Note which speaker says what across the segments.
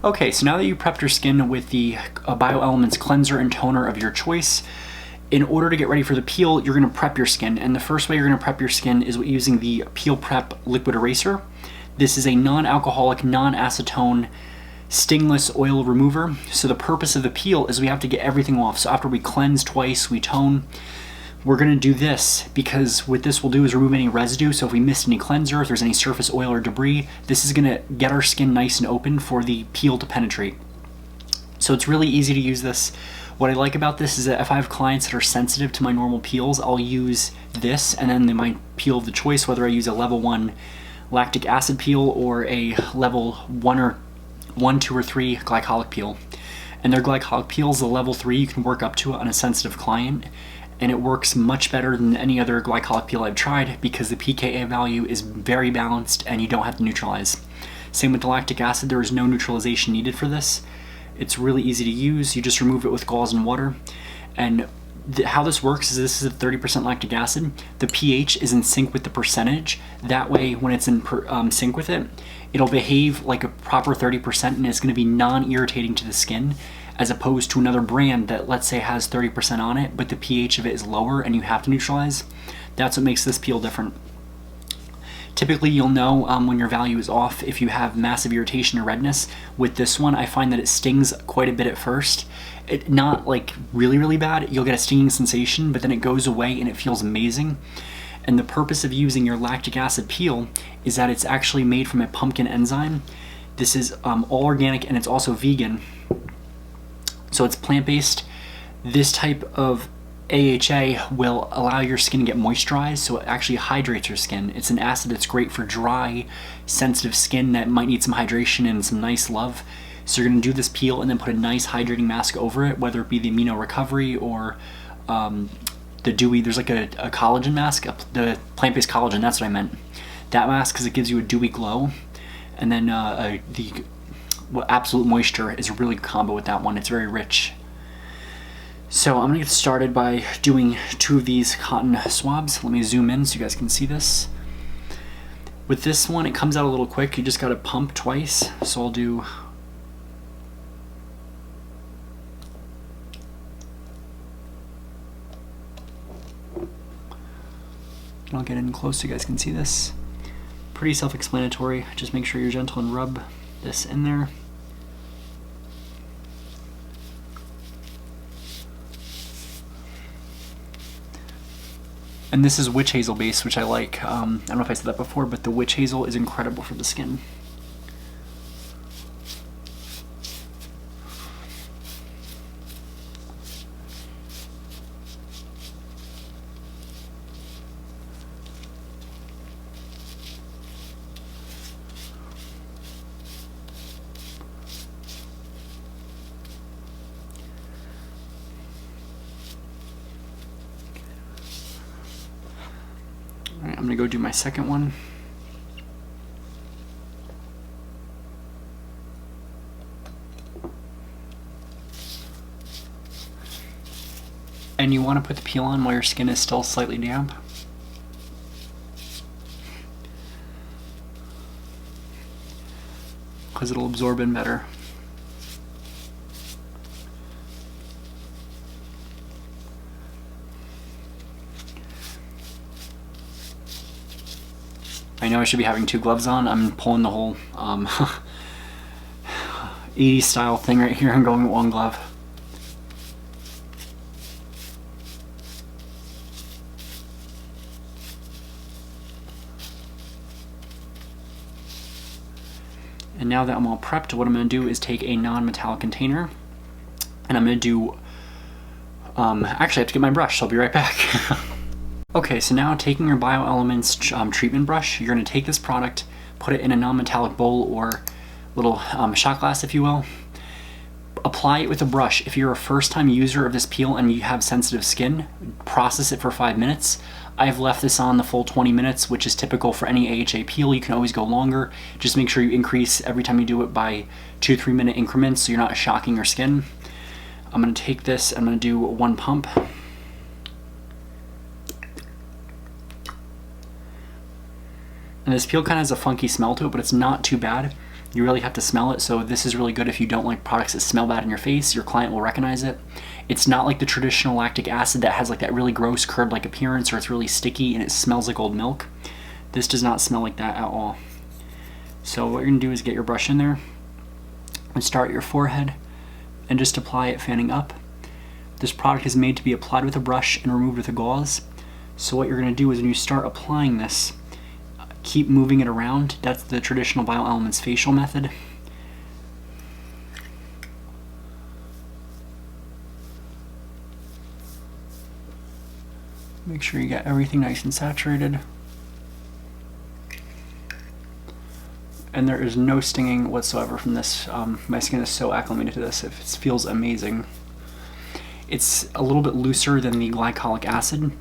Speaker 1: Okay, so now that you prepped your skin with the Bioelements cleanser and toner of your choice, in order to get ready for the peel, you're going to prep your skin. And the first way you're going to prep your skin is using the Peel Prep Liquid Eraser. This is a non-alcoholic, non-acetone, stingless oil remover. So the purpose of the peel is we have to get everything off. So after we cleanse twice, we tone. We're going to do this because what this will do is remove any residue. So if we missed any cleanser, if there's any surface oil or debris, this is going to get our skin nice and open for the peel to penetrate. So it's really easy to use this. What I like about this is that if I have clients that are sensitive to my normal peels, I'll use this and then my peel of the choice, whether I use a level 1 lactic acid peel or a level 1, 2, or 3 glycolic peel. And their glycolic peels, the level 3, you can work up to it on a sensitive client. And it works much better than any other glycolic peel I've tried because the pKa value is very balanced and you don't have to neutralize. Same with the lactic acid, there is no neutralization needed for this. It's really easy to use. You just remove it with gauze and water. And how this works is this is a 30% lactic acid. The pH is in sync with the percentage. That way, when it's in sync with it, it'll behave like a proper 30% and it's going to be non-irritating to the skin, as opposed to another brand that, let's say, has 30% on it, but the pH of it is lower and you have to neutralize. That's what makes this peel different. Typically, you'll know when your value is off if you have massive irritation or redness. With this one, I find that it stings quite a bit at first. Not like really, really bad. You'll get a stinging sensation, but then it goes away and it feels amazing. And the purpose of using your lactic acid peel is that it's actually made from a pumpkin enzyme. This is all organic and it's also vegan. So it's plant-based. This type of AHA will allow your skin to get moisturized, so it actually hydrates your skin. It's an acid that's great for dry, sensitive skin that might need some hydration and some nice love. So you're going to do this peel and then put a nice hydrating mask over it, whether it be the Amino Recovery or the dewy, there's like a collagen mask, the plant-based collagen, that's what I meant. That mask, because it gives you a dewy glow. And then the Absolute Moisture is a really good combo with that one. It's very rich. So I'm gonna get started by doing 2 of these cotton swabs. Let me zoom in so you guys can see this. With this one, it comes out a little quick. You just gotta pump twice. So I'll do I'll get in close so you guys can see this. Pretty self-explanatory. Just make sure you're gentle and rub this in there. And this is witch hazel base, which I like. I don't know if I said that before, but the witch hazel is incredible for the skin. Alright, I'm going to go do my second one. And you want to put the peel on while your skin is still slightly damp. Because it'll absorb in better. I know I should be having 2 gloves on. I'm pulling the whole 80s style thing right here. I'm going with 1 glove. And now that I'm all prepped, what I'm going to do is take a non-metallic container and I'm going to do, actually I have to get my brush, so I'll be right back. Okay, so now taking your Bioelements treatment brush, you're going to take this product, put it in a non-metallic bowl or little shot glass, if you will. Apply it with a brush. If you're a first-time user of this peel and you have sensitive skin, process it for 5 minutes. I've left this on the full 20 minutes, which is typical for any AHA peel. You can always go longer. Just make sure you increase every time you do it by 2-3 minute increments so you're not shocking your skin. I'm going to take this, I'm going to do 1 pump. And this peel kind of has a funky smell to it, but it's not too bad. You really have to smell it, so this is really good if you don't like products that smell bad in your face. Your client will recognize it. It's not like the traditional lactic acid that has like that really gross curd-like appearance, or it's really sticky and it smells like old milk. This does not smell like that at all. So what you're gonna do is get your brush in there and start at your forehead and just apply it fanning up. This product is made to be applied with a brush and removed with a gauze. So what you're gonna do is when you start applying this, keep moving it around. That's the traditional Bioelements facial method. Make sure you get everything nice and saturated. And there is no stinging whatsoever from this. My skin is so acclimated to this, it feels amazing. It's a little bit looser than the glycolic acid,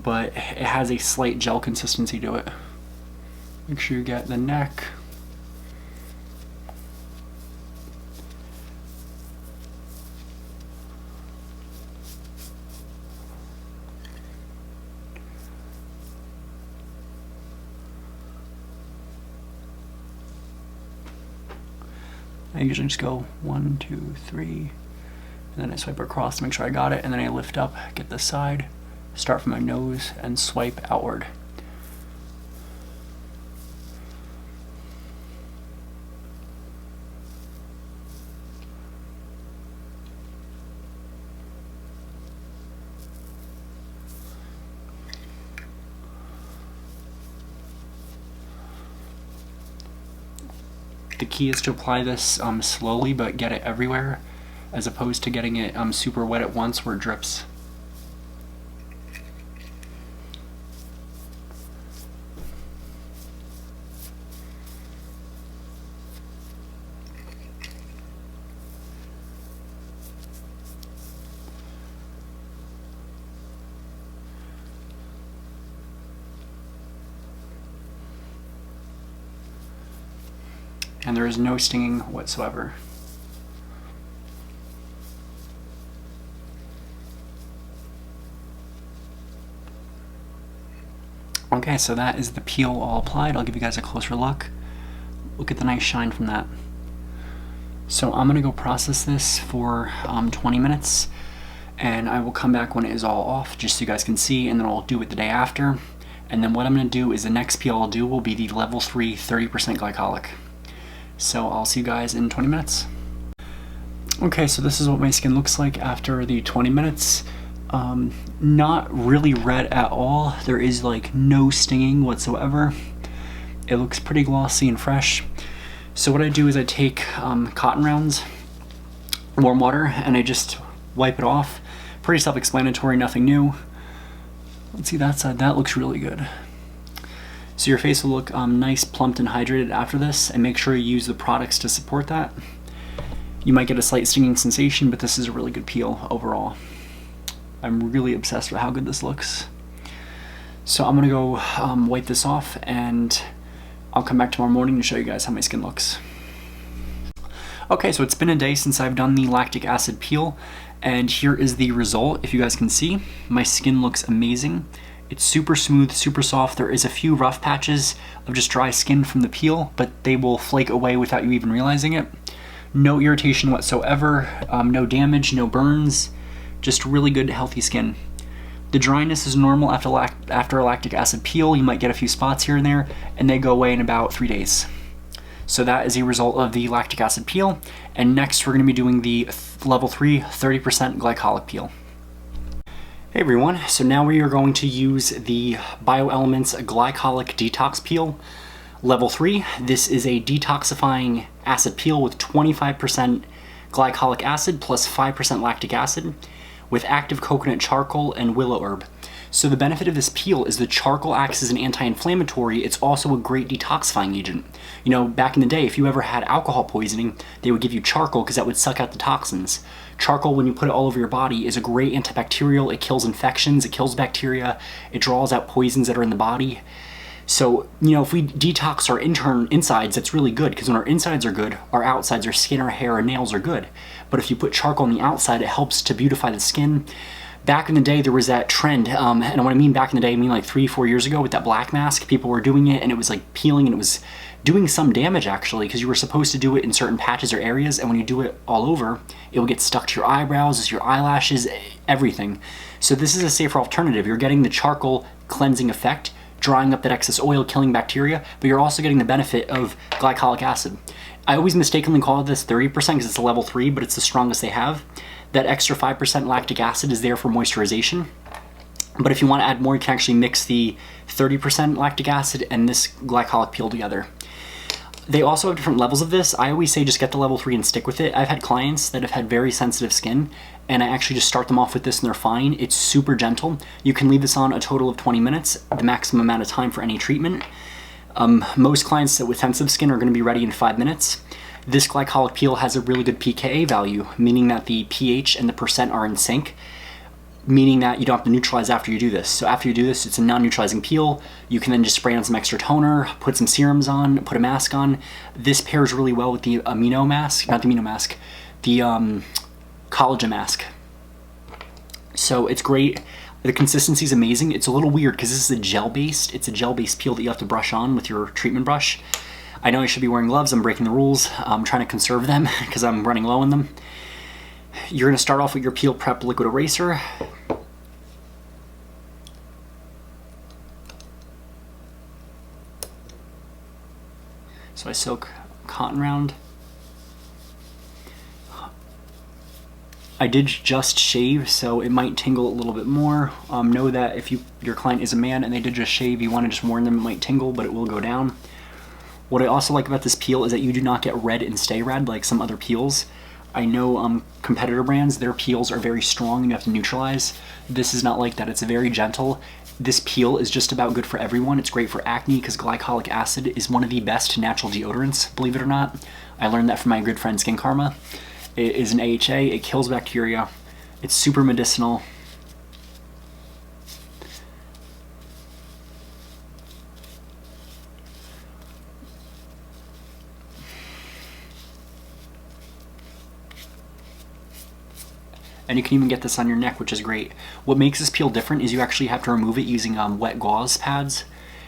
Speaker 1: but it has a slight gel consistency to it. Make sure you get the neck. I usually just go 1, 2, 3, and then I swipe across to make sure I got it, and then I lift up, get the side, start from my nose, and swipe outward. The key is to apply this slowly, but get it everywhere, as opposed to getting it super wet at once where it drips. And there is no stinging whatsoever. Okay, so that is the peel all applied. I'll give you guys a closer look. Look at the nice shine from that. So I'm gonna go process this for 20 minutes, and I will come back when it is all off, just so you guys can see, and then I'll do it the day after. And then what I'm gonna do is the next peel I'll do will be the level 3 30% glycolic. So I'll see you guys in 20 minutes. Okay, so this is what my skin looks like after the 20 minutes. Not really red at all. There is like no stinging whatsoever. It looks pretty glossy and fresh. So what I do is I take cotton rounds, warm water, and I just wipe it off. Pretty self-explanatory, nothing new. Let's see that side, that looks really good. So your face will look nice, plumped, and hydrated after this, and make sure you use the products to support that. You might get a slight stinging sensation, but this is a really good peel overall. I'm really obsessed with how good this looks. So I'm gonna go wipe this off, and I'll come back tomorrow morning to show you guys how my skin looks. Okay, so it's been a day since I've done the lactic acid peel, and here is the result. If you guys can see, my skin looks amazing. It's super smooth, super soft. There is a few rough patches of just dry skin from the peel, but they will flake away without you even realizing it. No irritation whatsoever, no damage, no burns, just really good, healthy skin. The dryness is normal after a lactic acid peel. You might get a few spots here and there, and they go away in about 3 days. So that is a result of the lactic acid peel. And next we're gonna be doing the level 3 30% glycolic peel. Hey everyone, so now we are going to use the Bioelements Glycolic Detox Peel, level 3. This is a detoxifying acid peel with 25% glycolic acid plus 5% lactic acid with active coconut charcoal and willow herb. So the benefit of this peel is the charcoal acts as an anti-inflammatory. It's also a great detoxifying agent. You know, back in the day, if you ever had alcohol poisoning, they would give you charcoal because that would suck out the toxins. Charcoal, when you put it all over your body, is a great antibacterial. It kills infections, it kills bacteria, it draws out poisons that are in the body. So, you know, if we detox our insides, that's really good, because when our insides are good, our outsides, our skin, our hair, our nails are good. But if you put charcoal on the outside, it helps to beautify the skin, back in the day, there was that trend, and when I mean back in the day, I mean like 3-4 years ago with that black mask. People were doing it, and it was like peeling, and it was doing some damage actually, because you were supposed to do it in certain patches or areas, and when you do it all over, it will get stuck to your eyebrows, your eyelashes, everything. So this is a safer alternative. You're getting the charcoal cleansing effect, drying up that excess oil, killing bacteria, but you're also getting the benefit of glycolic acid. I always mistakenly call this 30% because it's a level 3, but it's the strongest they have. That extra 5% lactic acid is there for moisturization. But if you want to add more, you can actually mix the 30% lactic acid and this glycolic peel together. They also have different levels of this. I always say just get the level 3 and stick with it. I've had clients that have had very sensitive skin, and I actually just start them off with this and they're fine. It's super gentle. You can leave this on a total of 20 minutes, the maximum amount of time for any treatment. Most clients with sensitive skin are going to be ready in 5 minutes. This glycolic peel has a really good pKa value, meaning that the pH and the percent are in sync, meaning that you don't have to neutralize after you do this. So after you do this, it's a non-neutralizing peel. You can then just spray on some extra toner, put some serums on, put a mask on. This pairs really well with the amino mask, not the amino mask, the collagen mask. So it's great. The consistency is amazing. It's a little weird because this is a gel-based. It's a gel-based peel that you have to brush on with your treatment brush. I know I should be wearing gloves. I'm breaking the rules. I'm trying to conserve them because I'm running low on them. You're going to start off with your Peel Prep liquid eraser. So I soak cotton round. I did just shave, so it might tingle a little bit more. Know that if your client is a man and they did just shave, you want to just warn them it might tingle, but it will go down. What I also like about this peel is that you do not get red and stay red like some other peels. I know competitor brands, their peels are very strong and you have to neutralize. This is not like that. It's very gentle. This peel is just about good for everyone. It's great for acne because glycolic acid is one of the best natural deodorants, believe it or not. I learned that from my good friend Skin Karma. It is an AHA, it kills bacteria, it's super medicinal. And you can even get this on your neck, which is great. What makes this peel different is you actually have to remove it using wet gauze pads.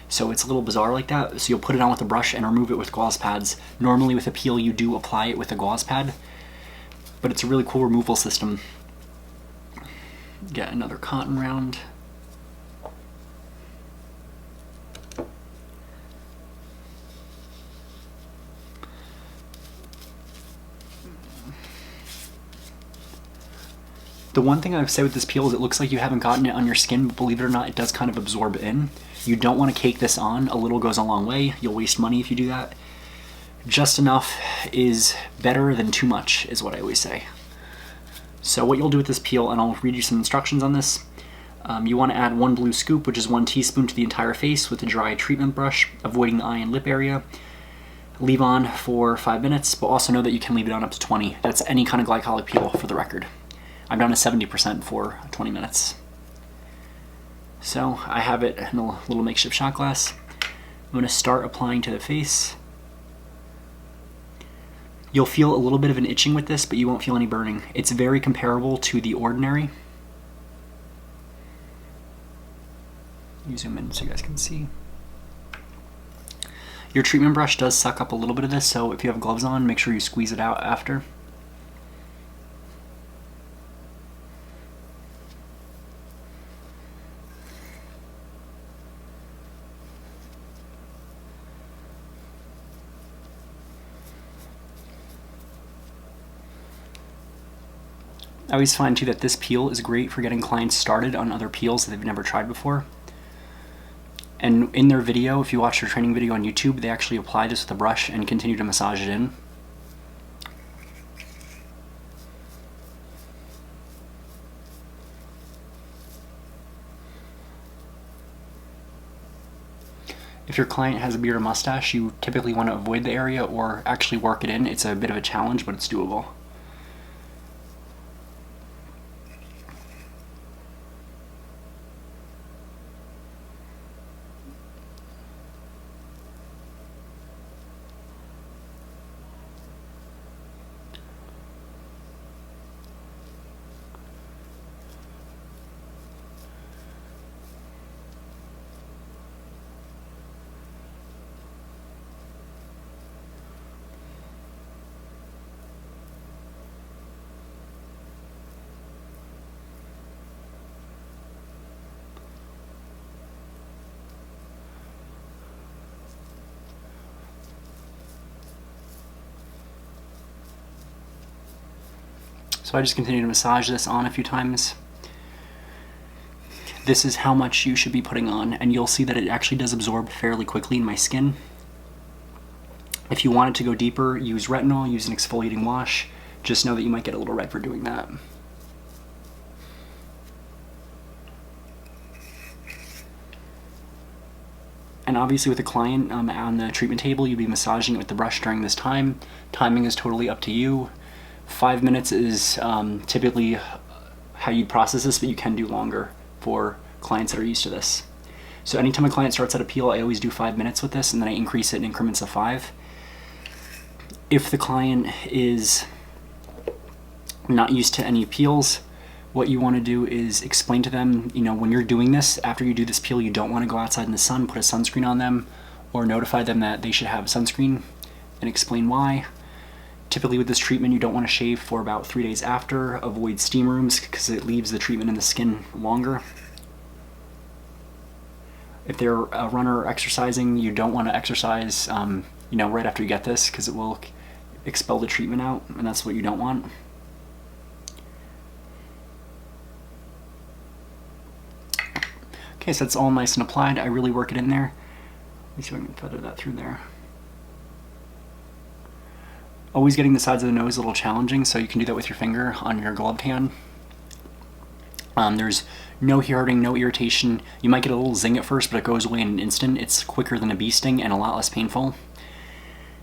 Speaker 1: So it's a little bizarre like that. So you'll put it on with a brush and remove it with gauze pads. Normally with a peel you do apply it with a gauze pad, but it's a really cool removal system. Get another cotton round. The one thing I've said with this peel is it looks like you haven't gotten it on your skin, but believe it or not, it does kind of absorb in. You don't want to cake this on. A little goes a long way. You'll waste money if you do that. Just enough is better than too much, is what I always say. So what you'll do with this peel, and I'll read you some instructions on this. You want to add 1 blue scoop, which is 1 teaspoon to the entire face with a dry treatment brush, avoiding the eye and lip area. Leave on for 5 minutes, but also know that you can leave it on up to 20. That's any kind of glycolic peel for the record. I'm down to 70% for 20 minutes. So I have it in a little makeshift shot glass. I'm going to start applying to the face. You'll feel a little bit of an itching with this, but you won't feel any burning. It's very comparable to the Ordinary. You zoom in so you guys can see. Your treatment brush does suck up a little bit of this, so if you have gloves on, make sure you squeeze it out after. I always find too that this peel is great for getting clients started on other peels that they've never tried before. And in their video, if you watch their training video on YouTube, they actually apply this with a brush and continue to massage it in. If your client has a beard or mustache, you typically want to avoid the area or actually work it in. It's a bit of a challenge, but it's doable. So I just continue to massage this on a few times. This is how much you should be putting on, and you'll see that it actually does absorb fairly quickly in my skin. If you want it to go deeper, use retinol, use an exfoliating wash. Just know that you might get a little red for doing that. And obviously with a client on the treatment table, you'd be massaging it with the brush during this time. Timing is totally up to you. 5 minutes is typically how you process this, but you can do longer for clients that are used to this. So anytime a client starts at a peel, I always do 5 minutes with this, and then I increase it in increments of 5. If the client is not used to any peels, what you want to do is explain to them, when you're doing this, after you do this peel, you don't want to go outside in the sun, put a sunscreen on them, or notify them that they should have sunscreen, and explain why. Typically with this treatment, you don't want to shave for about 3 days after. Avoid steam rooms because it leaves the treatment in the skin longer. If they're a runner or exercising, you don't want to exercise right after you get this because it will expel the treatment out, and that's what you don't want. Okay, so that's all nice and applied. I really work it in there. Let me see if I can feather that through there. Always getting the sides of the nose a little challenging, so you can do that with your finger on your gloved hand. There's no hurting, no irritation. You might get a little zing at first, but it goes away in an instant. It's quicker than a bee sting and a lot less painful.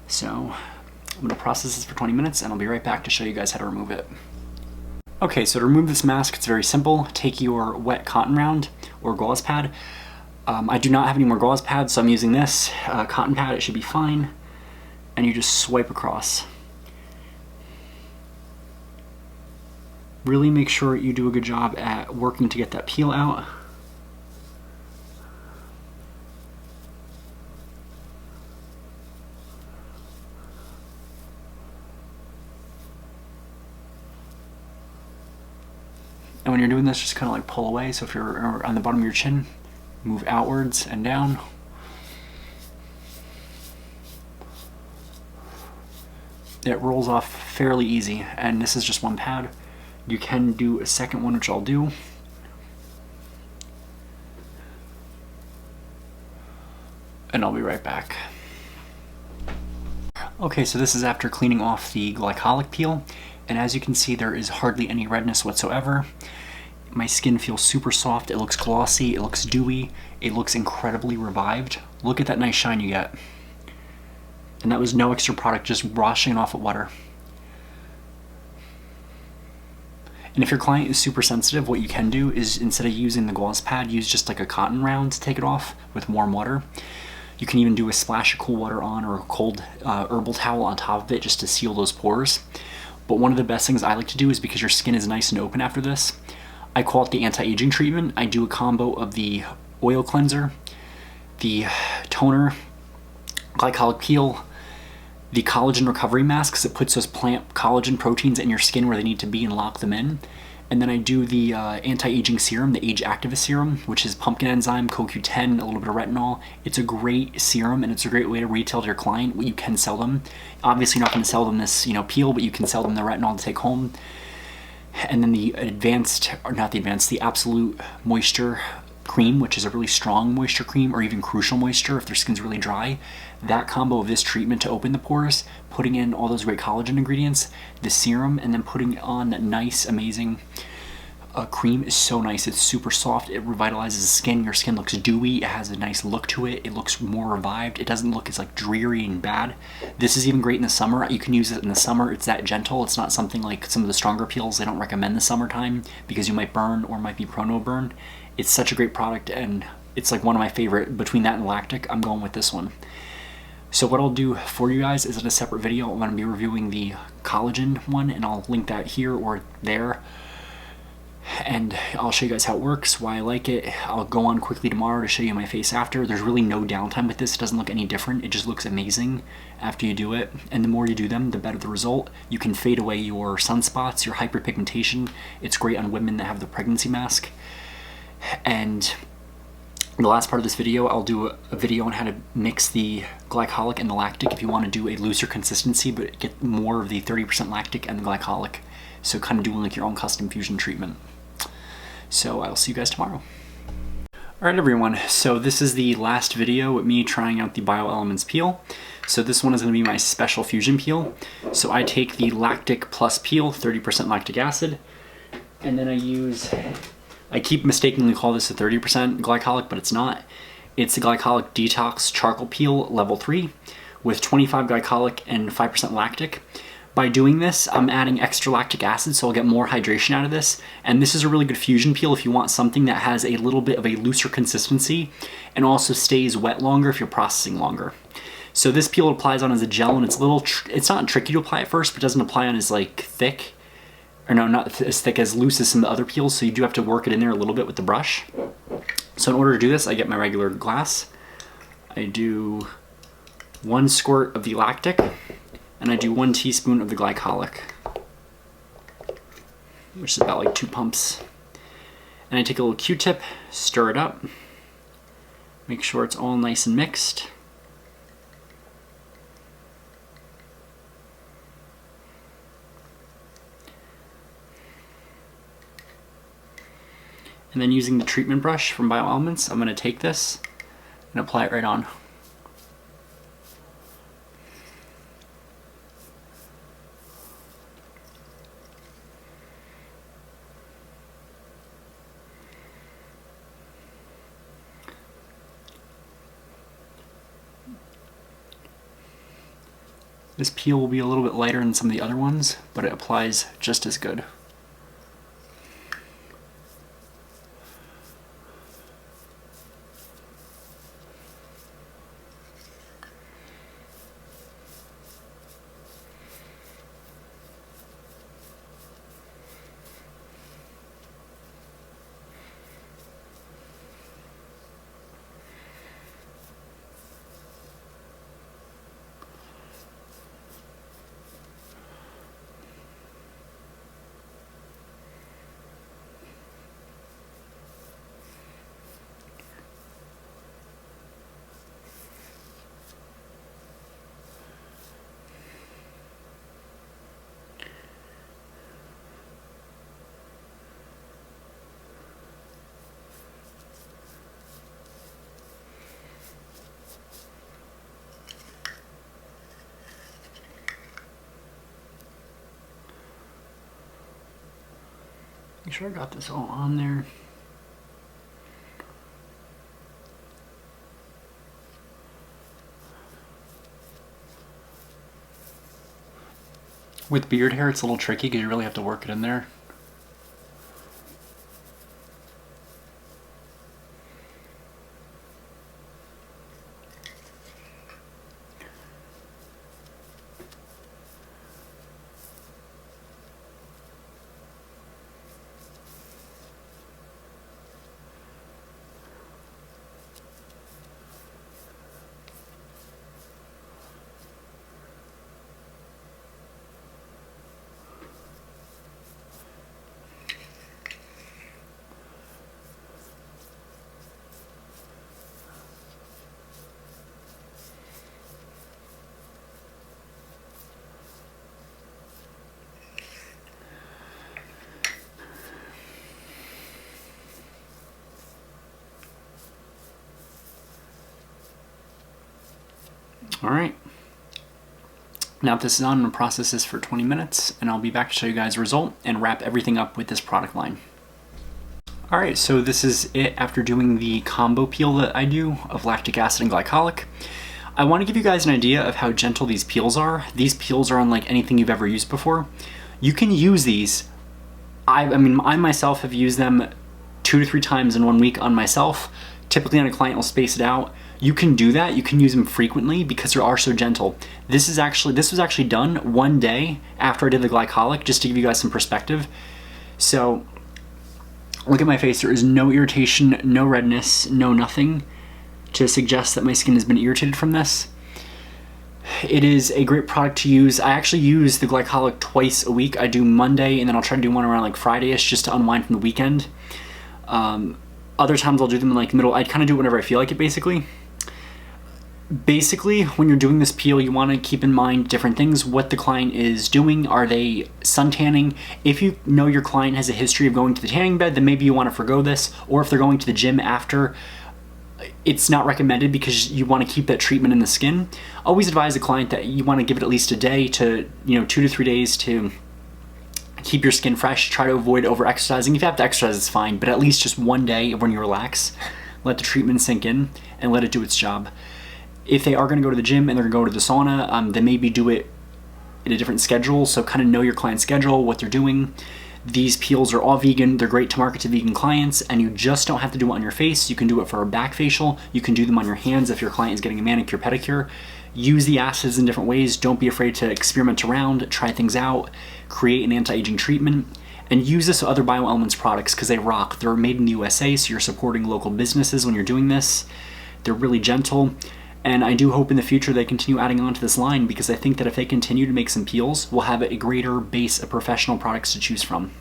Speaker 1: So I'm going to process this for 20 minutes, and I'll be right back to show you guys how to remove it. Okay, so to remove this mask, it's very simple. Take your wet cotton round or gauze pad. I do not have any more gauze pads, so I'm using this cotton pad. It should be fine. And you just swipe across. Really make sure you do a good job at working to get that peel out. And when you're doing this, just kind of like pull away. So if you're on the bottom of your chin, move outwards and down. It rolls off fairly easy, and this is just one pad. You can do a second one, which I'll do. And I'll be right back. Okay, so this is after cleaning off the glycolic peel, and as you can see, there is hardly any redness whatsoever. My skin feels super soft, it looks glossy, it looks dewy, it looks incredibly revived. Look at that nice shine you get. And that was no extra product, just washing it off with water. And if your client is super sensitive, what you can do is, instead of using the gauze pad, use just like a cotton round to take it off with warm water. You can even do a splash of cool water on, or a cold herbal towel on top of it just to seal those pores. But one of the best things I like to do is, because your skin is nice and open after this, I call it the anti-aging treatment. I do a combo of the oil cleanser, the toner, glycolic peel, the collagen recovery masks that puts those plant collagen proteins in your skin where they need to be and lock them in. And then I do the anti-aging serum, the Age Activist serum, which is pumpkin enzyme, CoQ10, a little bit of retinol. It's a great serum, and it's a great way to retail to your client. You can sell them. Obviously, you're not going to sell them this peel, but you can sell them the retinol to take home. And then the the Absolute Moisture cream, which is a really strong moisture cream, or even Crucial Moisture if their skin's really dry. That combo of this treatment to open the pores, putting in all those great collagen ingredients, the serum, and then putting on that nice, amazing cream is so nice. It's super soft. It revitalizes the skin. Your skin looks dewy. It has a nice look to it. It looks more revived. It doesn't look as like dreary and bad. This is even great in the summer. You can use it in the summer. It's that gentle. It's not something like some of the stronger peels. They don't recommend the summertime because you might burn or might be prone to burn. It's such a great product, and it's like one of my favorite. Between that and Lactic, I'm going with this one. So what I'll do for you guys is, in a separate video, I'm going to be reviewing the collagen one, and I'll link that here or there. And I'll show you guys how it works, why I like it. I'll go on quickly tomorrow to show you my face after. There's really no downtime with this. It doesn't look any different. It just looks amazing after you do it. And the more you do them, the better the result. You can fade away your sunspots, your hyperpigmentation. It's great on women that have the pregnancy mask. And the last part of this video, I'll do a video on how to mix the glycolic and the lactic if you want to do a looser consistency, but get more of the 30% lactic and the glycolic. So kind of doing like your own custom fusion treatment. So I'll see you guys tomorrow. All right, everyone. So this is the last video with me trying out the Bioelements peel. So this one is going to be my special fusion peel. So I take the lactic plus peel, 30% lactic acid, and then I keep mistakenly call this a 30% glycolic, but it's not. It's a Glycolic Detox Charcoal Peel Level 3 with 25 glycolic and 5% lactic. By doing this, I'm adding extra lactic acid, so I'll get more hydration out of this. And this is a really good fusion peel if you want something that has a little bit of a looser consistency and also stays wet longer if you're processing longer. So this peel applies on as a gel, and it's not tricky to apply at first, but it doesn't apply on as like thick. Or no, not as thick, as loose as some of the other peels, so you do have to work it in there a little bit with the brush. So in order to do this, I get my regular glass. I do 1 squirt of the lactic, and I do 1 teaspoon of the glycolic, which is about like 2 pumps. And I take a little Q-tip, stir it up, make sure it's all nice and mixed. And then using the treatment brush from Bioelements, I'm going to take this and apply it right on. This peel will be a little bit lighter than some of the other ones, but it applies just as good. Make sure I got this all on there. With beard hair, it's a little tricky because you really have to work it in there. All right. Now if this is on, I'm going to process this for 20 minutes, and I'll be back to show you guys the result and wrap everything up with this product line. All right, so this is it after doing the combo peel that I do of lactic acid and glycolic. I want to give you guys an idea of how gentle these peels are. These peels are unlike anything you've ever used before. You can use these. I myself have used them 2 to 3 times in 1 week on myself. Typically on a client, will space it out. You can do that. You can use them frequently because they are so gentle. This was actually done 1 day after I did the glycolic, just to give you guys some perspective. So look at my face. There is no irritation, no redness, no nothing to suggest that my skin has been irritated from this. It is a great product to use. I actually use the glycolic twice a week. I do Monday, and then I'll try to do one around like Friday-ish just to unwind from the weekend. Other times I'll do them in like the middle. I kind of do it whenever I feel like it, basically. Basically, when you're doing this peel, you want to keep in mind different things. What the client is doing. Are they sun tanning? If you know your client has a history of going to the tanning bed, then maybe you want to forgo this. Or if they're going to the gym after, it's not recommended because you want to keep that treatment in the skin. Always advise the client that you want to give it at least a day to, 2 to 3 days to keep your skin fresh. Try to avoid over exercising. If you have to exercise, it's fine, but at least just one day when you relax, let the treatment sink in and let it do its job. If they are going to go to the gym and they're going to go to the sauna, then maybe do it in a different schedule. So kind of know your client's schedule, what they're doing. These peels are all vegan. They're great to market to vegan clients, and you just don't have to do it on your face. You can do it for a back facial. You can do them on your hands if your client is getting a manicure, pedicure. Use the acids in different ways. Don't be afraid to experiment around, try things out, create an anti-aging treatment, and use this with other Bioelements products because they rock. They're made in the USA, so you're supporting local businesses when you're doing this. They're really gentle. And I do hope in the future they continue adding on to this line, because I think that if they continue to make some peels, we'll have a greater base of professional products to choose from.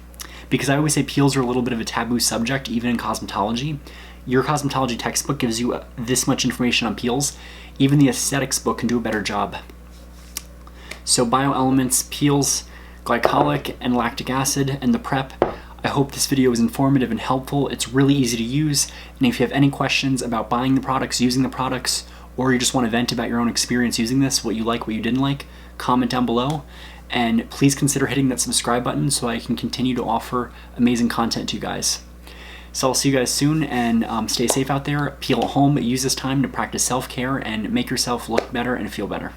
Speaker 1: Because I always say peels are a little bit of a taboo subject, even in cosmetology. Your cosmetology textbook gives you this much information on peels. Even the aesthetics book can do a better job. So Bioelements, peels, glycolic and lactic acid, and the prep. I hope this video was informative and helpful. It's really easy to use. And if you have any questions about buying the products, using the products, or you just want to vent about your own experience using this, what you like, what you didn't like, comment down below. And please consider hitting that subscribe button so I can continue to offer amazing content to you guys. So I'll see you guys soon, and stay safe out there. Peel at home. Use this time to practice self-care and make yourself look better and feel better.